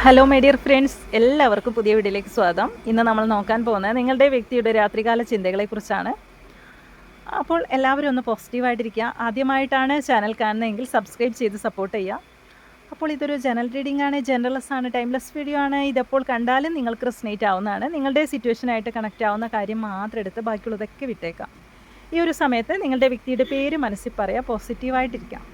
Hello my dear friends, എല്ലാവർക്കും പുതിയ വീഡിയോയിലേക്ക് സ്വാഗതം. ഇന്ന് നമ്മൾ നോക്കാൻ പോകുന്നത് നിങ്ങളുടെ വ്യക്തിയുടെ രാത്രികാല ചിന്തകളെക്കുറിച്ചാണ്. അപ്പോൾ എല്ലാവരും ഒന്ന് പോസിറ്റീവായിട്ടിരിക്കുക. ആദ്യമായിട്ടാണ് ചാനൽ കാണുന്നതെങ്കിൽ സബ്സ്ക്രൈബ് ചെയ്ത് സപ്പോർട്ട് ചെയ്യുക. അപ്പോൾ ഇതൊരു ജനറൽ റീഡിംഗ് ആണ്, ജനറൽസ് ആണ്, ടൈംലെസ് വീഡിയോ ആണ്. ഇതെപ്പോൾ കണ്ടാലും നിങ്ങൾക്ക് റെസനേറ്റ് ആവുന്നതാണ്. നിങ്ങളുടെ സിറ്റുവേഷനായിട്ട് കണക്റ്റ് ആവുന്ന കാര്യം മാത്രം എടുത്ത് ബാക്കിയുള്ളതൊക്കെ വിട്ടേക്കാം. ഈ ഒരു സമയത്ത് നിങ്ങളുടെ വ്യക്തിയുടെ പേര് മനസ്സിൽ പറയുക, പോസിറ്റീവായിട്ടിരിക്കാം.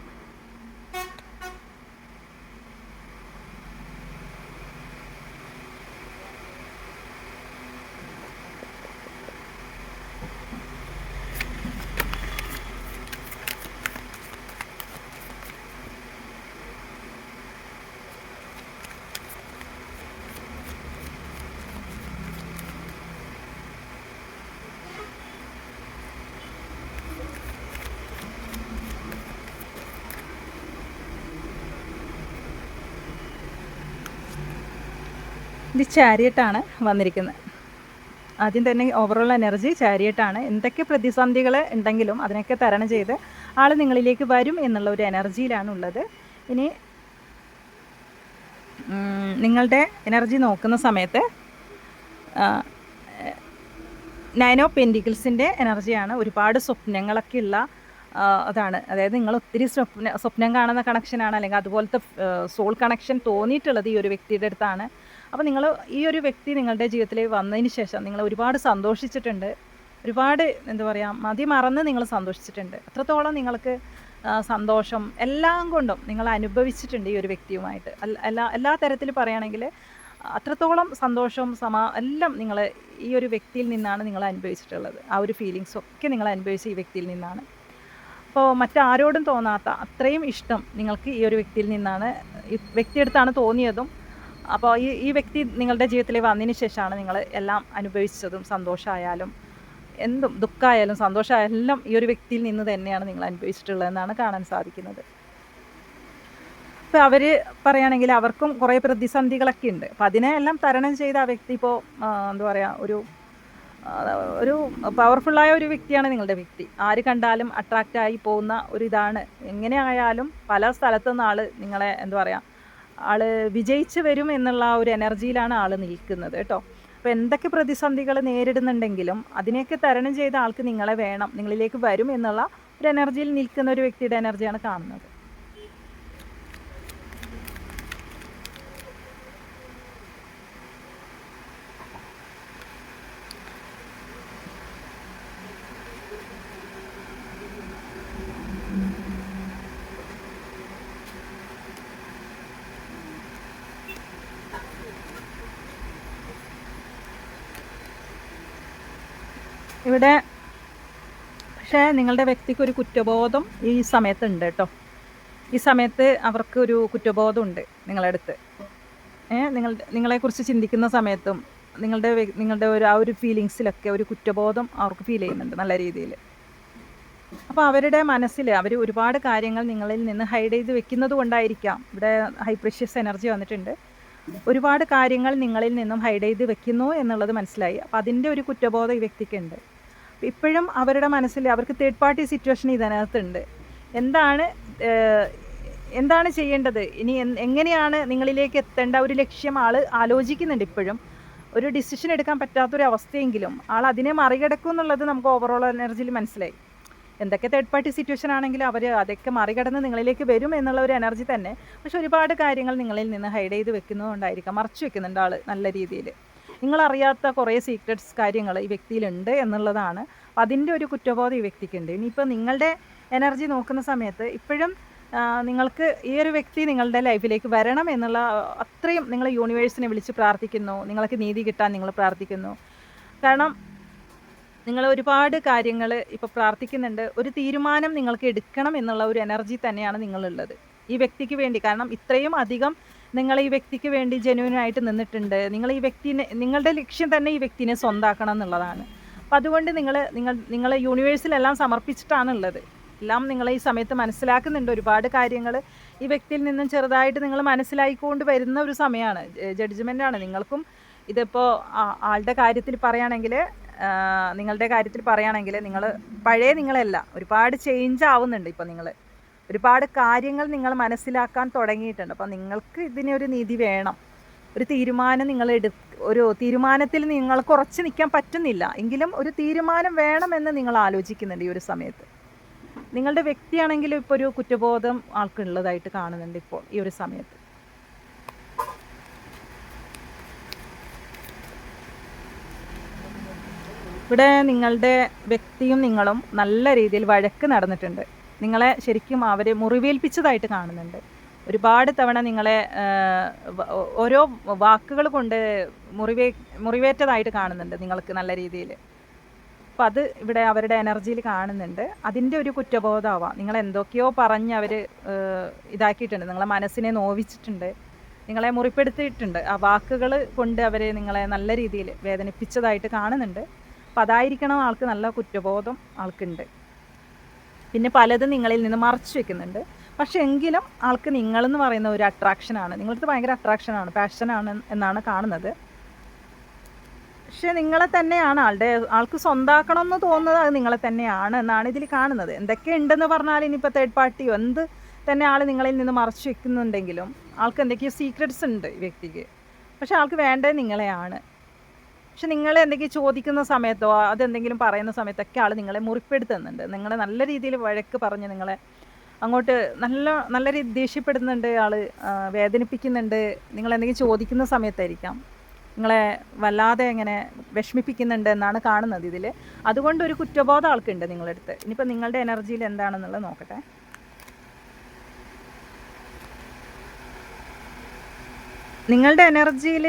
ഇത് ചാരിയറ്റാണ് വന്നിരിക്കുന്നത്. ആദ്യം തന്നെ ഓവറോൾ എനർജി ചാരിയറ്റാണ്. എന്തൊക്കെ പ്രതിസന്ധികൾ ഉണ്ടെങ്കിലും അതിനൊക്കെ തരണം ചെയ്ത് ആൾ നിങ്ങളിലേക്ക് വരും എന്നുള്ള ഒരു എനർജിയിലാണ് ഉള്ളത്. ഇനി നിങ്ങളുടെ എനർജി നോക്കുന്ന സമയത്ത് 9 ഓഫ് പെൻറ്റിക്കിൾസിൻ്റെ എനർജിയാണ്. ഒരുപാട് സ്വപ്നങ്ങളൊക്കെ ഉള്ള അതാണ്. അതായത് നിങ്ങൾ ഒത്തിരി സ്വപ്നം കാണുന്ന കണക്ഷനാണ്, അല്ലെങ്കിൽ അതുപോലത്തെ സോൾ കണക്ഷൻ തോന്നിയിട്ടുള്ളത് ഈ ഒരു വ്യക്തിയുടെ അടുത്താണ്. അപ്പോൾ നിങ്ങൾ ഈ ഒരു വ്യക്തി നിങ്ങളുടെ ജീവിതത്തിലേക്ക് വന്നതിന് ശേഷം നിങ്ങൾ ഒരുപാട് സന്തോഷിച്ചിട്ടുണ്ട്. ഒരുപാട് എന്താ പറയുക, മതി മറന്ന് നിങ്ങൾ സന്തോഷിച്ചിട്ടുണ്ട്. അത്രത്തോളം നിങ്ങൾക്ക് സന്തോഷം എല്ലാം കൊണ്ടും നിങ്ങൾ അനുഭവിച്ചിട്ടുണ്ട് ഈ ഒരു വ്യക്തിയുമായിട്ട്. എല്ലാ തരത്തിൽ പറയുകയാണെങ്കിൽ അത്രത്തോളം സന്തോഷവും എല്ലാം നിങ്ങൾ ഈ ഒരു വ്യക്തിയിൽ നിന്നാണ് നിങ്ങൾ അനുഭവിച്ചിട്ടുള്ളത്. ആ ഒരു ഫീലിങ്സൊക്കെ നിങ്ങൾ അനുഭവിച്ച ഈ വ്യക്തിയിൽ നിന്നാണ്. അപ്പോൾ മറ്റാരോടും തോന്നാത്ത അത്രയും ഇഷ്ടം നിങ്ങൾക്ക് ഈ ഒരു വ്യക്തിയിൽ നിന്നാണ്, ഈ വ്യക്തിയെടുത്താണ് തോന്നിയതും. അപ്പോൾ ഈ വ്യക്തി നിങ്ങളുടെ ജീവിതത്തിൽ വന്നതിന് ശേഷമാണ് നിങ്ങൾ എല്ലാം അനുഭവിച്ചതും. സന്തോഷമായാലും എന്തും, ദുഃഖമായാലും സന്തോഷമായാലും എല്ലാം ഈ ഒരു വ്യക്തിയിൽ നിന്ന് തന്നെയാണ് നിങ്ങൾ അനുഭവിച്ചിട്ടുള്ളതെന്നാണ് കാണാൻ സാധിക്കുന്നത്. ഇപ്പോൾ അവർ പറയുകയാണെങ്കിൽ അവർക്കും കുറേ പ്രതിസന്ധികളൊക്കെ ഉണ്ട്. അപ്പോൾ അതിനെല്ലാം തരണം ചെയ്ത ആ വ്യക്തി ഇപ്പോൾ എന്താ പറയുക, ഒരു പവർഫുള്ളായ ഒരു വ്യക്തിയാണ് നിങ്ങളുടെ വ്യക്തി. ആര് കണ്ടാലും അട്രാക്റ്റായി പോകുന്ന ഒരു ഇതാണ്. എങ്ങനെയായാലും പല സ്ഥലത്തുനിന്ന് ആൾ നിങ്ങളെ എന്താ പറയുക, ആൾ വിജയിച്ച് വരും എന്നുള്ള ആ ഒരു എനർജിയിലാണ് ആൾ നിൽക്കുന്നത് കേട്ടോ. അപ്പോൾ എന്തൊക്കെ പ്രതിസന്ധികൾ നേരിടുന്നുണ്ടെങ്കിലും അതിനെയൊക്കെ തരണം ചെയ്ത ആൾക്ക് നിങ്ങളെ വേണം, നിങ്ങളിലേക്ക് വരും എന്നുള്ള ഒരു എനർജിയിൽ നിൽക്കുന്ന ഒരു വ്യക്തിയുടെ എനർജിയാണ് കാണുന്നത്. ഇവിടെ പക്ഷേ നിങ്ങളുടെ വ്യക്തിക്ക് ഒരു കുറ്റബോധം ഈ സമയത്തുണ്ട് കേട്ടോ. ഈ സമയത്ത് അവർക്കൊരു കുറ്റബോധമുണ്ട് നിങ്ങളടുത്ത്. നിങ്ങളെക്കുറിച്ച് ചിന്തിക്കുന്ന സമയത്തും നിങ്ങളുടെ ആ ഒരു ഫീലിങ്സിലൊക്കെ ഒരു കുറ്റബോധം അവർക്ക് ഫീൽ ചെയ്യുന്നുണ്ട് നല്ല രീതിയിൽ. അപ്പോൾ അവരുടെ മനസ്സിൽ അവർ ഒരുപാട് കാര്യങ്ങൾ നിങ്ങളിൽ നിന്ന് ഹൈഡ് ചെയ്ത് വെക്കുന്നത് കൊണ്ടായിരിക്കാം. ഇവിടെ ഹൈ പ്രഷ്യസ് എനർജി വന്നിട്ടുണ്ട്. ഒരുപാട് കാര്യങ്ങൾ നിങ്ങളിൽ നിന്നും ഹൈഡ് ചെയ്ത് വെക്കുന്നു എന്നുള്ളത് മനസ്സിലായി. അപ്പോൾ അതിൻ്റെ ഒരു കുറ്റബോധം ഈ വ്യക്തിക്കുണ്ട്. ഇപ്പോഴും അവരുടെ മനസ്സിൽ അവർക്ക് തേർഡ് പാർട്ടി സിറ്റുവേഷൻ ഇതിനകത്തുണ്ട്. എന്താണ് ചെയ്യേണ്ടത്, ഇനി എങ്ങനെയാണ് നിങ്ങളിലേക്ക് എത്തേണ്ട ഒരു ലക്ഷ്യം ആൾ ആലോചിക്കുന്നുണ്ട്. ഇപ്പോഴും ഒരു ഡിസിഷൻ എടുക്കാൻ പറ്റാത്തൊരവസ്ഥയെങ്കിലും ആൾ അതിനെ മറികടക്കും എന്നുള്ളത് നമുക്ക് ഓവറോൾ എനർജിയിൽ മനസ്സിലായി. എന്തൊക്കെ തേർഡ് പാർട്ടി സിറ്റുവേഷൻ ആണെങ്കിലും അവർ അതൊക്കെ മറികടന്ന് നിങ്ങളിലേക്ക് വരും എന്നുള്ള ഒരു എനർജി തന്നെ. പക്ഷെ ഒരുപാട് കാര്യങ്ങൾ നിങ്ങളിൽ നിന്ന് ഹൈഡ് ചെയ്ത് വെക്കുന്നതുകൊണ്ടായിരിക്കാം, മറച്ചു വെക്കുന്നുണ്ട് ആൾ നല്ല രീതിയിൽ. നിങ്ങളറിയാത്ത കുറേ സീക്രട്സ് കാര്യങ്ങൾ ഈ വ്യക്തിയിലുണ്ട് എന്നുള്ളതാണ്. അപ്പോൾ അതിൻ്റെ ഒരു കുറ്റബോധം ഈ വ്യക്തിക്കുണ്ട്. ഇനിയിപ്പോൾ നിങ്ങളുടെ എനർജി നോക്കുന്ന സമയത്ത് ഇപ്പോഴും നിങ്ങൾക്ക് ഈ ഒരു വ്യക്തി നിങ്ങളുടെ ലൈഫിലേക്ക് വരണം എന്നുള്ള അത്രയും നിങ്ങൾ യൂണിവേഴ്സിനെ വിളിച്ച് പ്രാർത്ഥിക്കുന്നു. നിങ്ങൾക്ക് നീതി കിട്ടാൻ നിങ്ങൾ പ്രാർത്ഥിക്കുന്നു. കാരണം നിങ്ങൾ ഒരുപാട് കാര്യങ്ങൾ ഇപ്പോൾ പ്രാർത്ഥിക്കുന്നുണ്ട്. ഒരു തീരുമാനം നിങ്ങൾക്ക് എടുക്കണം എന്നുള്ള ഒരു എനർജി തന്നെയാണ് നിങ്ങളുള്ളത് ഈ വ്യക്തിക്ക് വേണ്ടി. കാരണം ഇത്രയും അധികം നിങ്ങൾ ഈ വ്യക്തിക്ക് വേണ്ടി ജെന്യുവനായിട്ട് നിന്നിട്ടുണ്ട്. നിങ്ങൾ ഈ വ്യക്തിനെ, നിങ്ങളുടെ ലക്ഷ്യം തന്നെ ഈ വ്യക്തിനെ സ്വന്തമാക്കണം എന്നുള്ളതാണ്. അപ്പം അതുകൊണ്ട് നിങ്ങൾ യൂണിവേഴ്സിലെല്ലാം സമർപ്പിച്ചിട്ടാണുള്ളത്. എല്ലാം നിങ്ങൾ ഈ സമയത്ത് മനസ്സിലാക്കുന്നുണ്ട്. ഒരുപാട് കാര്യങ്ങൾ ഈ വ്യക്തിയിൽ നിന്നും ചെറുതായിട്ട് നിങ്ങൾ മനസ്സിലായിക്കൊണ്ട് വരുന്ന ഒരു സമയമാണ്. ജഡ്ജ്മെൻ്റാണ് നിങ്ങൾക്കും. ഇതിപ്പോൾ ആളുടെ കാര്യത്തിൽ പറയുകയാണെങ്കിൽ, നിങ്ങളുടെ കാര്യത്തിൽ പറയുകയാണെങ്കിൽ നിങ്ങൾ പഴയ നിങ്ങളല്ല, ഒരുപാട് ചേഞ്ച് ആവുന്നുണ്ട്. ഇപ്പോൾ നിങ്ങൾ ഒരുപാട് കാര്യങ്ങൾ നിങ്ങൾ മനസ്സിലാക്കാൻ തുടങ്ങിയിട്ടുണ്ട്. അപ്പോൾ നിങ്ങൾക്ക് ഇതിനൊരു നീതി വേണം. ഒരു തീരുമാനം ഒരു തീരുമാനത്തിൽ നിങ്ങൾക്ക് ഉറച്ചു നിൽക്കാൻ പറ്റുന്നില്ല എങ്കിലും ഒരു തീരുമാനം വേണമെന്ന് നിങ്ങൾ ആലോചിക്കുന്നുണ്ട് ഈ ഒരു സമയത്ത്. നിങ്ങളുടെ വ്യക്തിയാണെങ്കിലും ഇപ്പോൾ ഒരു കുറ്റബോധം ആൾക്കുള്ളതായിട്ട് കാണുന്നുണ്ട് ഇപ്പോൾ ഈ ഒരു സമയത്ത്. ഇവിടെ നിങ്ങളുടെ വ്യക്തിയും നിങ്ങളും നല്ല രീതിയിൽ വഴക്ക് നടന്നിട്ടുണ്ട്. നിങ്ങളെ ശരിക്കും അവർ മുറിവേൽപ്പിച്ചതായിട്ട് കാണുന്നുണ്ട്. ഒരുപാട് തവണ നിങ്ങളെ ഓരോ വാക്കുകൾ കൊണ്ട് മുറിവേറ്റതായിട്ട് കാണുന്നുണ്ട് നിങ്ങൾക്ക് നല്ല രീതിയിൽ. അപ്പോൾ അത് ഇവിടെ അവരുടെ എനർജിയിൽ കാണുന്നുണ്ട്. അതിൻ്റെ ഒരു കുറ്റബോധമാവാം. നിങ്ങൾ എന്തൊക്കെയോ പറഞ്ഞ് അവർ ഇതാക്കിയിട്ടുണ്ട്, നിങ്ങളെ മനസ്സിനെ നോവിച്ചിട്ടുണ്ട്, നിങ്ങളെ മുറിപ്പെടുത്തിയിട്ടുണ്ട്. ആ വാക്കുകൾ കൊണ്ട് അവർ നിങ്ങളെ നല്ല രീതിയിൽ വേദനിപ്പിച്ചതായിട്ട് കാണുന്നുണ്ട്. അപ്പോൾ അതായിരിക്കണം ആൾക്ക് നല്ല കുറ്റബോധം ആൾക്കുണ്ട്. പിന്നെ പലതും നിങ്ങളിൽ നിന്ന് മറച്ചു വെക്കുന്നുണ്ട്. പക്ഷെ എങ്കിലും ആൾക്ക് നിങ്ങളെന്ന് പറയുന്ന ഒരു അട്രാക്ഷനാണ്, നിങ്ങളടുത്ത് ഭയങ്കര അട്രാക്ഷനാണ്, പാഷനാണ് എന്നാണ് കാണുന്നത്. പക്ഷെ നിങ്ങളെ തന്നെയാണ് ആൾക്ക് സ്വന്തമാക്കണം എന്ന് തോന്നുന്നത് അത് നിങ്ങളെ തന്നെയാണ് എന്നാണ് ഇതിൽ കാണുന്നത്. എന്തൊക്കെ ഉണ്ടെന്ന് പറഞ്ഞാൽ ഇനിയിപ്പോൾ തേർഡ് പാർട്ടിയോ എന്ത് തന്നെ ആൾ നിങ്ങളിൽ നിന്ന് മറച്ചു വെക്കുന്നുണ്ടെങ്കിലും ആൾക്ക് എന്തൊക്കെയോ സീക്രട്സ് ഉണ്ട് ഈ വ്യക്തിക്ക്. പക്ഷെ ആൾക്ക് വേണ്ടത് നിങ്ങളെയാണ്. പക്ഷെ നിങ്ങൾ എന്തെങ്കിലും ചോദിക്കുന്ന സമയത്തോ അതെന്തെങ്കിലും പറയുന്ന സമയത്തൊക്കെ ആൾ നിങ്ങളെ മുറിപ്പെടുത്തുന്നുണ്ട്. നിങ്ങളെ നല്ല രീതിയിൽ വഴക്ക് പറഞ്ഞ് നിങ്ങളെ അങ്ങോട്ട് നല്ല രീതിയിൽ ദേഷ്യപ്പെടുന്നുണ്ട്, ആൾ വേദനിപ്പിക്കുന്നുണ്ട്. നിങ്ങളെന്തെങ്കിലും ചോദിക്കുന്ന സമയത്തായിരിക്കാം നിങ്ങളെ വല്ലാതെ ഇങ്ങനെ വിഷമിപ്പിക്കുന്നുണ്ട് എന്നാണ് കാണുന്നത് ഇതിൽ. അതുകൊണ്ട് ഒരു കുറ്റബോധം ആൾക്കുണ്ട് നിങ്ങളുടെ അടുത്ത്. ഇനിയിപ്പോൾ നിങ്ങളുടെ എനർജിയിൽ എന്താണെന്നുള്ളത് നോക്കട്ടെ. നിങ്ങളുടെ എനർജിയിൽ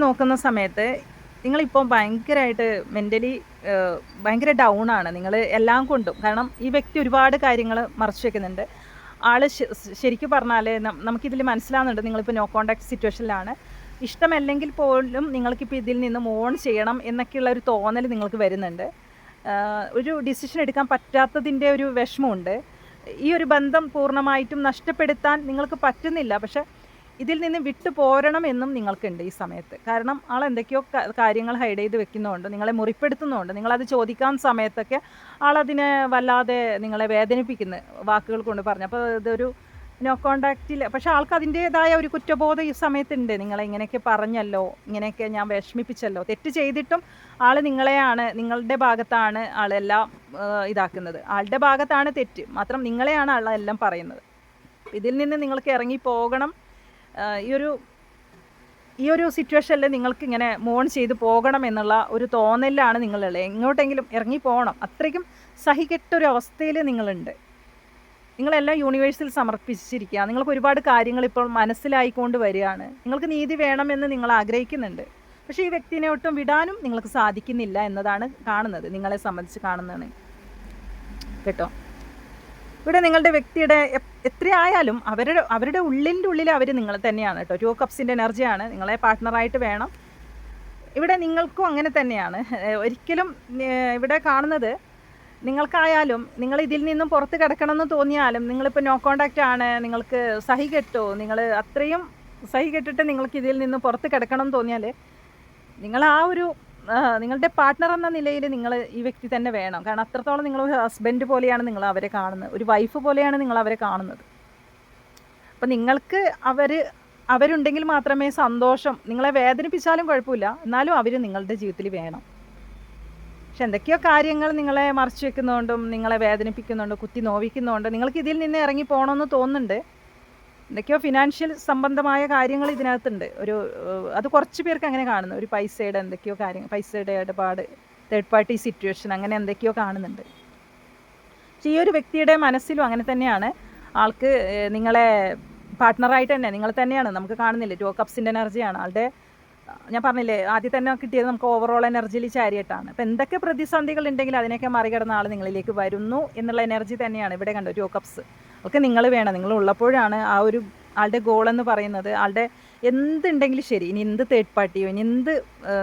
നോക്കുന്ന സമയത്ത് നിങ്ങളിപ്പോൾ ഭയങ്കരമായിട്ട് മെൻ്റലി ഭയങ്കര ഡൗൺ ആണ് നിങ്ങൾ എല്ലാം കൊണ്ടും. കാരണം ഈ വ്യക്തി ഒരുപാട് കാര്യങ്ങൾ മറച്ചു വെക്കുന്നുണ്ട്. ആൾ ശരിക്കും പറഞ്ഞാൽ നമുക്കിതിൽ മനസ്സിലാവുന്നുണ്ട് നിങ്ങളിപ്പോൾ നോ കോണ്ടാക്ട് സിറ്റുവേഷനിലാണ്. ഇഷ്ടമല്ലെങ്കിൽ പോലും നിങ്ങൾക്കിപ്പോൾ ഇതിൽ നിന്ന് ഓൺ ചെയ്യണം എന്നൊക്കെയുള്ള ഒരു തോന്നൽ നിങ്ങൾക്ക് വരുന്നുണ്ട്. ഒരു ഡിസിഷൻ എടുക്കാൻ പറ്റാത്തതിൻ്റെ ഒരു വിഷമമുണ്ട്. ഈ ഒരു ബന്ധം പൂർണ്ണമായിട്ടും നഷ്ടപ്പെടുത്താൻ നിങ്ങൾക്ക് പറ്റുന്നില്ല. പക്ഷെ ഇതിൽ നിന്ന് വിട്ടു പോരണം എന്നും നിങ്ങൾക്കുണ്ട് ഈ സമയത്ത്. കാരണം ആൾ എന്തൊക്കെയോ കാര്യങ്ങൾ ഹൈഡ് ചെയ്ത് വെക്കുന്നതുകൊണ്ട്, നിങ്ങളെ മുറിപ്പെടുത്തുന്നതുകൊണ്ട്, നിങ്ങളത് ചോദിക്കാൻ സമയത്തൊക്കെ ആളതിനെ വല്ലാതെ നിങ്ങളെ വേദനിപ്പിക്കുന്നു വാക്കുകൾ കൊണ്ട് പറഞ്ഞു. അപ്പോൾ ഇതൊരു നോ കോണ്ടാക്റ്റിൽ. പക്ഷെ ആൾക്ക് അതിൻ്റേതായ ഒരു കുറ്റബോധം ഈ സമയത്തുണ്ട്. നിങ്ങളെ ഇങ്ങനെയൊക്കെ പറഞ്ഞല്ലോ, ഇങ്ങനെയൊക്കെ ഞാൻ വിഷമിപ്പിച്ചല്ലോ, തെറ്റ് ചെയ്തിട്ടും ആൾ നിങ്ങളുടെ ഭാഗത്താണ് ആളെല്ലാം ഇതാക്കുന്നത്. ആളുടെ ഭാഗത്താണ് തെറ്റ്, മാത്രം നിങ്ങളെയാണ് ആളെല്ലാം പറയുന്നത്. ഇതിൽ നിന്ന് നിങ്ങൾക്ക് ഇറങ്ങി പോകണം. ഈ ഒരു സിറ്റുവേഷനിൽ നിങ്ങൾക്ക് ഇങ്ങനെ മോൺ ചെയ്ത് പോകണം എന്നുള്ള ഒരു തോന്നലിലാണ് നിങ്ങളുള്ളത്. എങ്ങോട്ടെങ്കിലും ഇറങ്ങി പോകണം, അത്രയ്ക്കും സഹികെട്ടൊരു അവസ്ഥയിൽ നിങ്ങളുണ്ട്. നിങ്ങളെല്ലാം യൂണിവേഴ്സിൽ സമർപ്പിച്ചിരിക്കുക. നിങ്ങൾക്ക് ഒരുപാട് കാര്യങ്ങൾ ഇപ്പോൾ മനസ്സിലായിക്കൊണ്ട് വരികയാണ്. നിങ്ങൾക്ക് നീതി വേണമെന്ന് നിങ്ങൾ ആഗ്രഹിക്കുന്നുണ്ട്. പക്ഷേ ഈ വ്യക്തിനെ ഒട്ടും വിടാനും നിങ്ങൾക്ക് സാധിക്കുന്നില്ല എന്നതാണ് കാണുന്നത്, നിങ്ങളെ സംബന്ധിച്ച് കാണുന്നതാണ് കേട്ടോ. ഇവിടെ നിങ്ങളുടെ വ്യക്തിയുടെ എത്രയായാലും അവരുടെ ഉള്ളിൽ അവർ നിങ്ങൾ തന്നെയാണ് കേട്ടോ. 2 കപ്സിൻ്റെ എനർജിയാണ്. നിങ്ങളെ പാർട്ട്ണറായിട്ട് വേണം. ഇവിടെ നിങ്ങൾക്കും അങ്ങനെ തന്നെയാണ്. ഒരിക്കലും ഇവിടെ കാണുന്നത് നിങ്ങൾക്കായാലും നിങ്ങൾ ഇതിൽ നിന്നും പുറത്ത് കിടക്കണമെന്ന് തോന്നിയാലും, നിങ്ങളിപ്പോൾ നോ കോണ്ടാക്റ്റ് ആണ്, നിങ്ങൾക്ക് സഹി കെട്ടോ, നിങ്ങൾ അത്രയും സഹി കെട്ടിട്ട് നിങ്ങൾക്ക് ഇതിൽ നിന്നും പുറത്ത് കിടക്കണം എന്ന് തോന്നിയാൽ നിങ്ങൾ നിങ്ങളുടെ പാർട്ട്ണർ എന്ന നിലയിൽ നിങ്ങൾ ഈ വ്യക്തി തന്നെ വേണം. കാരണം അത്രത്തോളം നിങ്ങൾ ഒരു ഹസ്ബൻഡ് പോലെയാണ് നിങ്ങൾ അവരെ കാണുന്നത്, ഒരു വൈഫ് പോലെയാണ് നിങ്ങൾ അവരെ കാണുന്നത്. അപ്പം നിങ്ങൾക്ക് അവരുണ്ടെങ്കിൽ മാത്രമേ സന്തോഷം. നിങ്ങളെ വേദനിപ്പിച്ചാലും കുഴപ്പമില്ല, എന്നാലും അവർ നിങ്ങളുടെ ജീവിതത്തിൽ വേണം. പക്ഷെ എന്തൊക്കെയോ കാര്യങ്ങൾ നിങ്ങളെ മറച്ചു വെക്കുന്നതുകൊണ്ടും നിങ്ങളെ വേദനിപ്പിക്കുന്നുണ്ട്, കുത്തി നോവിക്കുന്നതുകൊണ്ട് നിങ്ങൾക്ക് ഇതിൽ നിന്ന് ഇറങ്ങി പോകണമെന്ന് തോന്നുന്നുണ്ട്. എന്തൊക്കെയോ ഫിനാൻഷ്യൽ സംബന്ധമായ കാര്യങ്ങൾ ഇതിനകത്തുണ്ട്. അത് കുറച്ച് പേർക്ക് അങ്ങനെ കാണുന്നു. ഒരു പൈസയുടെ എന്തൊക്കെയോ കാര്യങ്ങൾ, പൈസയുടെ ഇടപാട്, തേർഡ് പാർട്ടി സിറ്റുവേഷൻ, അങ്ങനെ എന്തൊക്കെയോ കാണുന്നുണ്ട്. പക്ഷേ ഈ ഒരു വ്യക്തിയുടെ മനസ്സിലും അങ്ങനെ തന്നെയാണ്. ആൾക്ക് നിങ്ങളെ പാർട്ട്ണറായിട്ട് തന്നെ നിങ്ങൾ തന്നെയാണ് നമുക്ക് കാണുന്നില്ലേ. 2 കപ്സിൻ്റെ എനർജിയാണ് ആളുടെ. ഞാൻ പറഞ്ഞില്ലേ ആദ്യം തന്നെ കിട്ടിയത് നമുക്ക് ഓവറോൾ എനർജിയിൽ ചാരിയട്ടാണ്. അപ്പോൾ എന്തൊക്കെ പ്രതിസന്ധികൾ ഉണ്ടെങ്കിൽ അതിനെയൊക്കെ മറികടന്ന ആൾ നിങ്ങളിലേക്ക് വരുന്നു എന്നുള്ള എനർജി തന്നെയാണ് ഇവിടെ കണ്ടോ. 2 കപ്സ് ഒക്കെ നിങ്ങൾ വേണം. നിങ്ങൾ ഉള്ളപ്പോഴാണ് ആ ഒരു ആളുടെ ഗോളെന്ന് പറയുന്നത്. ആളുടെ എന്തുണ്ടെങ്കിലും ശരി, ഇനി എന്ത് തേർഡ് പാർട്ടിയോ, ഇനി എന്ത്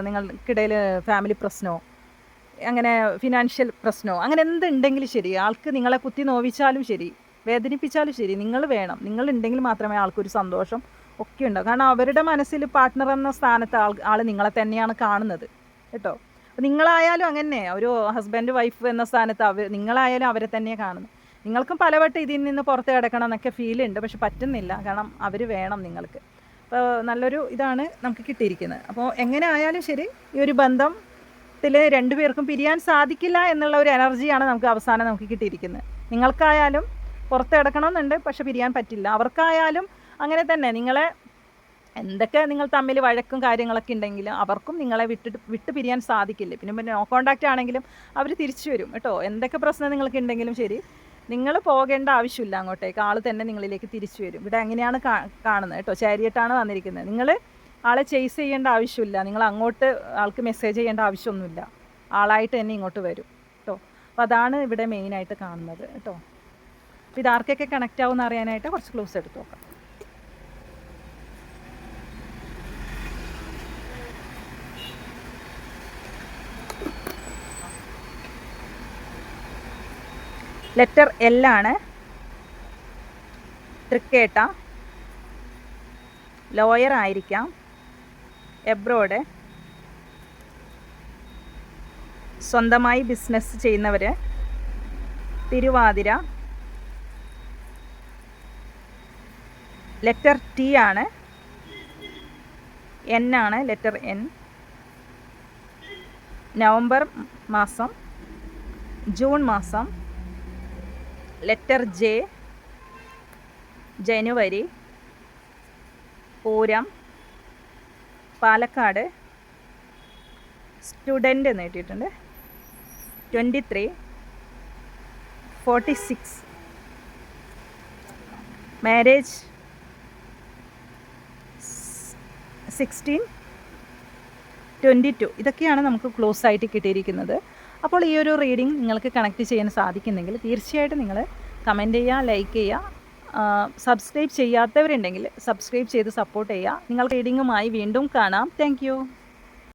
നിങ്ങൾക്കിടയിൽ ഫാമിലി പ്രശ്നമോ, അങ്ങനെ ഫിനാൻഷ്യൽ പ്രശ്നമോ, അങ്ങനെ എന്തുണ്ടെങ്കിലും ശരി, ആൾക്ക് നിങ്ങളെ കുത്തി നോവിച്ചാലും ശരി, വേദനിപ്പിച്ചാലും ശരി, നിങ്ങൾ വേണം. നിങ്ങളുണ്ടെങ്കിൽ മാത്രമേ ആൾക്കൊരു സന്തോഷം ഒക്കെ ഉണ്ടാവും. കാരണം അവരുടെ മനസ്സിൽ പാർട്ട്ണർ എന്ന സ്ഥാനത്ത് ആൾ നിങ്ങളെ തന്നെയാണ് കാണുന്നത് കേട്ടോ. അപ്പോൾ നിങ്ങളായാലും അങ്ങനെ ഒരു ഹസ്ബൻഡ് വൈഫ് എന്ന സ്ഥാനത്ത് നിങ്ങളായാലും അവരെ തന്നെയാണ് കാണുന്നത്. നിങ്ങൾക്കും പലവട്ടം ഇതിൽ നിന്ന് പുറത്ത് കിടക്കണം എന്നൊക്കെ ഫീലുണ്ട്, പക്ഷെ പറ്റുന്നില്ല. കാരണം അവർ വേണം നിങ്ങൾക്ക്. അപ്പോൾ നല്ലൊരു ഇതാണ് നമുക്ക് കിട്ടിയിരിക്കുന്നത്. അപ്പോൾ എങ്ങനെ ആയാലും ശരി, ഈ ഒരു ബന്ധത്തിൽ രണ്ടുപേർക്കും പിരിയാൻ സാധിക്കില്ല എന്നുള്ള ഒരു എനർജിയാണ് നമുക്ക് അവസാനം നമുക്ക് കിട്ടിയിരിക്കുന്നത്. നിങ്ങൾക്കായാലും പുറത്ത് കിടക്കണമെന്നുണ്ട്, പക്ഷെ പിരിയാൻ പറ്റില്ല. അവർക്കായാലും അങ്ങനെ തന്നെ. നിങ്ങളെ എന്തൊക്കെ നിങ്ങൾ തമ്മിൽ വഴക്കും കാര്യങ്ങളൊക്കെ ഉണ്ടെങ്കിലും അവർക്കും നിങ്ങളെ വിട്ട് പിരിയാൻ സാധിക്കില്ല. പിന്നെ നോ കോണ്ടാക്റ്റ് ആണെങ്കിലും അവർ തിരിച്ചു വരും കേട്ടോ. എന്തൊക്കെ പ്രശ്നം നിങ്ങൾക്ക് ഉണ്ടെങ്കിലും ശരി, നിങ്ങൾ പോകേണ്ട ആവശ്യമില്ല അങ്ങോട്ടേക്ക്. ആൾ തന്നെ നിങ്ങളിലേക്ക് തിരിച്ചു വരും. ഇവിടെ അങ്ങനെയാണ് കാണുന്നത് കേട്ടോ. ചാരിയറ്റാണ് വന്നിരിക്കുന്നത്. നിങ്ങൾ ആളെ ചേസ് ചെയ്യേണ്ട ആവശ്യമില്ല. നിങ്ങൾ അങ്ങോട്ട് ആൾക്ക് മെസ്സേജ് ചെയ്യേണ്ട ആവശ്യമൊന്നുമില്ല. ആളായിട്ട് തന്നെ ഇങ്ങോട്ട് വരും കേട്ടോ. അപ്പോൾ അതാണ് ഇവിടെ മെയിനായിട്ട് കാണുന്നത് കേട്ടോ. അപ്പോൾ ഇത് ആർക്കൊക്കെ കണക്റ്റ് ആവുമെന്ന് അറിയാനായിട്ട് കുറച്ച് ക്ലൂസ് എടുത്ത് നോക്കാം. ലെറ്റർ എൽ ആണ്. തൃക്കേട്ട, ലോയർ ആയിരിക്കാം, എബ്രോഡ്, സ്വന്തമായി ബിസിനസ് ചെയ്യുന്നവർ, തിരുവാതിര. ലെറ്റർ ടി ആണ്. എൻ ആണ്, ലെറ്റർ എൻ. നവംബർ മാസം, ജൂൺ മാസം. ലെറ്റർ ജെ, ജനുവരി, പൂരം, പാലക്കാട്. സ്റ്റുഡൻ്റ് എന്ന് കിട്ടിയിട്ടുണ്ട്. 23, 46. മാരേജ് 16, 22. ഇതൊക്കെയാണ് നമുക്ക് ക്ലോസ് ആയിട്ട് കിട്ടിയിരിക്കുന്നത്. അപ്പോൾ ഈ ഒരു റീഡിംഗ് നിങ്ങൾക്ക് കണക്ട് ചെയ്യാൻ സാധിക്കുന്നെങ്കിൽ തീർച്ചയായിട്ടും നിങ്ങൾ കമൻറ്റ് ചെയ്യുക, ലൈക്ക് ചെയ്യുക. സബ്സ്ക്രൈബ് ചെയ്യാത്തവരുണ്ടെങ്കിൽ സബ്സ്ക്രൈബ് ചെയ്ത് സപ്പോർട്ട് ചെയ്യുക. നിങ്ങൾ റീഡിങ്ങുമായി വീണ്ടും കാണാം. താങ്ക്